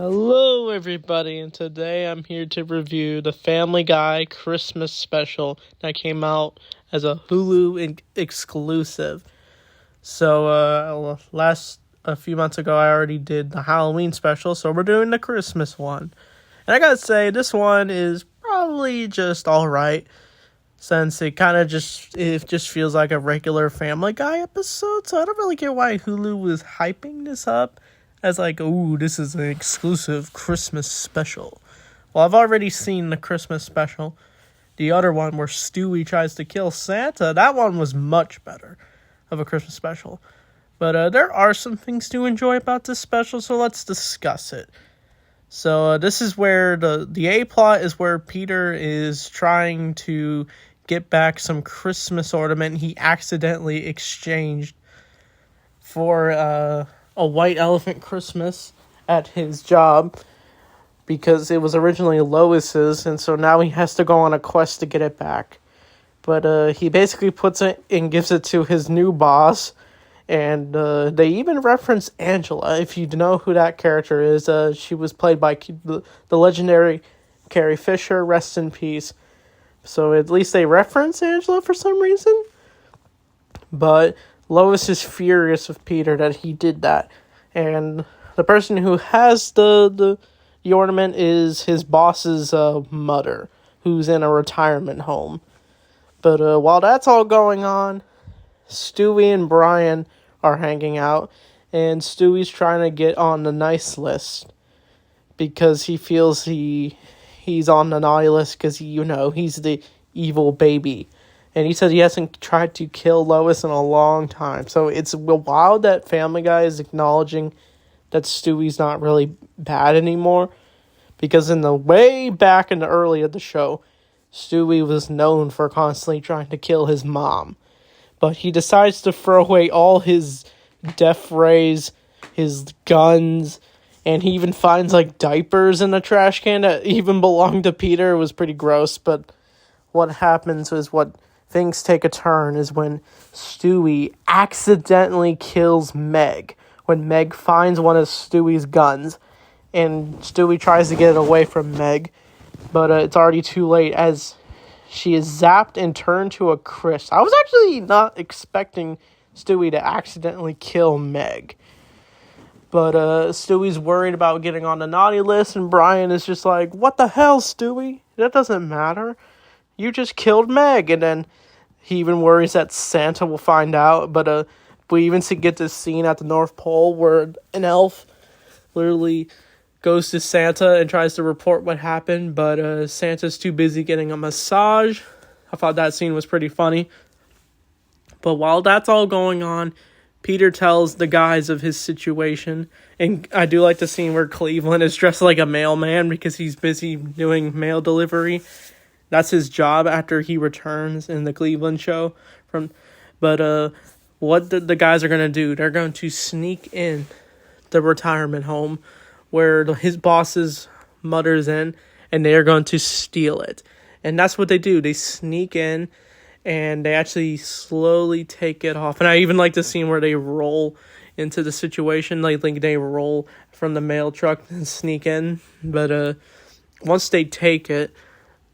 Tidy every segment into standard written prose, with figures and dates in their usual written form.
Hello, everybody, and today I'm here to review the Family Guy Christmas special that came out as a Hulu exclusive. So, a few months ago, I already did the Halloween special, so we're doing the Christmas one. And I gotta say, this one is probably just alright, since it just feels like a regular Family Guy episode, so I don't really get why Hulu was hyping this up as like, ooh, this is an exclusive Christmas special. Well, I've already seen the Christmas special. The other one where Stewie tries to kill Santa, that one was much better of a Christmas special. But there are some things to enjoy about this special, so let's discuss it. So this is where the A-plot is where Peter is trying to get back some Christmas ornament he accidentally exchanged for a white elephant Christmas at his job because it was originally Lois's, and so now he has to go on a quest to get it back. But he basically puts it and gives it to his new boss, and they even reference Angela. If you know who that character is, she was played by the legendary Carrie Fisher, rest in peace. So at least they reference Angela for some reason. But Lois is furious with Peter that he did that. And the person who has the ornament is his boss's mother, who's in a retirement home. But while that's all going on, Stewie and Brian are hanging out, and Stewie's trying to get on the nice list because he feels he's on the naughty list because he's the evil baby. And he said he hasn't tried to kill Lois in a long time. So it's wild that Family Guy is acknowledging that Stewie's not really bad anymore. Because in the way back in the early of the show, Stewie was known for constantly trying to kill his mom. But he decides to throw away all his death rays, his guns, and he even finds diapers in the trash can that even belonged to Peter. It was pretty gross, but what happens is things take a turn is when Stewie accidentally kills Meg. When Meg finds one of Stewie's guns, and Stewie tries to get it away from Meg, but it's already too late as she is zapped and turned to a crisp. I was actually not expecting Stewie to accidentally kill Meg. But Stewie's worried about getting on the naughty list, and Brian is just like, what the hell, Stewie? That doesn't matter. You just killed Meg. And then he even worries that Santa will find out. But we even get this scene at the North Pole where an elf literally goes to Santa and tries to report what happened. But Santa's too busy getting a massage. I thought that scene was pretty funny. But while that's all going on, Peter tells the guys of his situation. And I do like the scene where Cleveland is dressed like a mailman because he's busy doing mail delivery. That's his job after he returns in the Cleveland show. But what the guys are going to do, they're going to sneak in the retirement home where his boss's mother's in, and they're going to steal it. And that's what they do. They sneak in, and they actually slowly take it off. And I even like the scene where they roll into the situation. They roll from the mail truck and sneak in. But once they take it,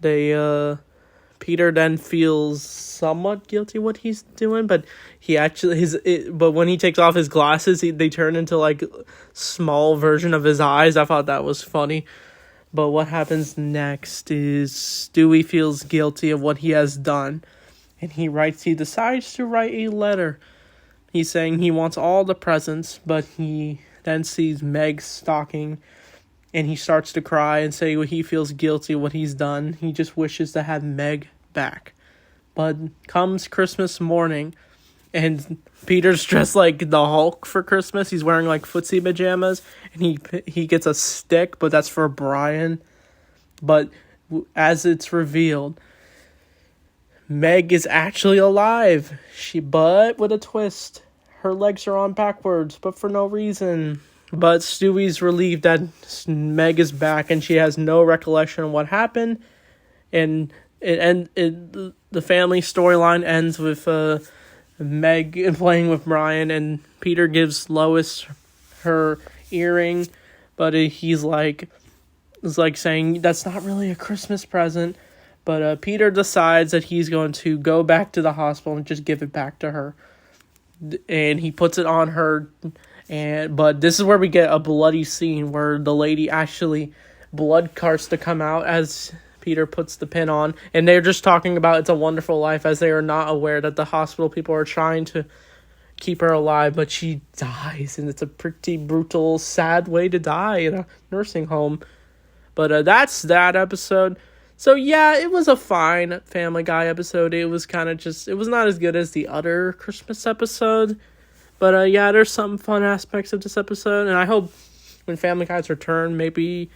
Peter then feels somewhat guilty what he's doing, but but when he takes off his glasses, they turn into small version of his eyes. I thought that was funny. But what happens next is Stewie feels guilty of what he has done, and he decides to write a letter. He's saying he wants all the presents, but he then sees Meg's stocking. And he starts to cry and say he feels guilty what he's done. He just wishes to have Meg back. But comes Christmas morning, and Peter's dressed like the Hulk for Christmas. He's wearing footsie pajamas, and he gets a stick, but that's for Brian. But as it's revealed, Meg is actually alive. But with a twist, her legs are on backwards, but for no reason. But Stewie's relieved that Meg is back, and she has no recollection of what happened. And the family storyline ends with Meg playing with Brian, and Peter gives Lois her earring, but he's like saying that's not really a Christmas present. But Peter decides that he's going to go back to the hospital and just give it back to her, and he puts it on her. But this is where we get a bloody scene where the lady actually blood starts to come out as Peter puts the pin on, and they're just talking about It's a Wonderful Life, as they are not aware that the hospital people are trying to keep her alive, but she dies, and it's a pretty brutal, sad way to die in a nursing home. But that's that episode. So yeah, it was a fine Family Guy episode. It was kind of it was not as good as the other Christmas episode. But yeah, there's some fun aspects of this episode. And I hope when Family Guy's return, maybe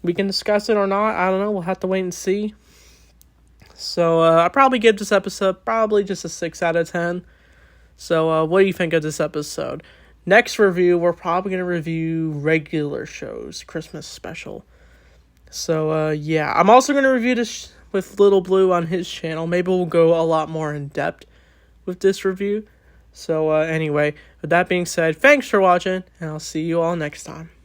we can discuss it or not. I don't know. We'll have to wait and see. So I'll probably give this episode probably just a 6 out of 10. So what do you think of this episode? Next review, we're probably going to review regular shows, Christmas special. So, yeah, I'm also going to review this with Little Blue on his channel. Maybe we'll go a lot more in depth with this review. So, anyway, with that being said, thanks for watching, and I'll see you all next time.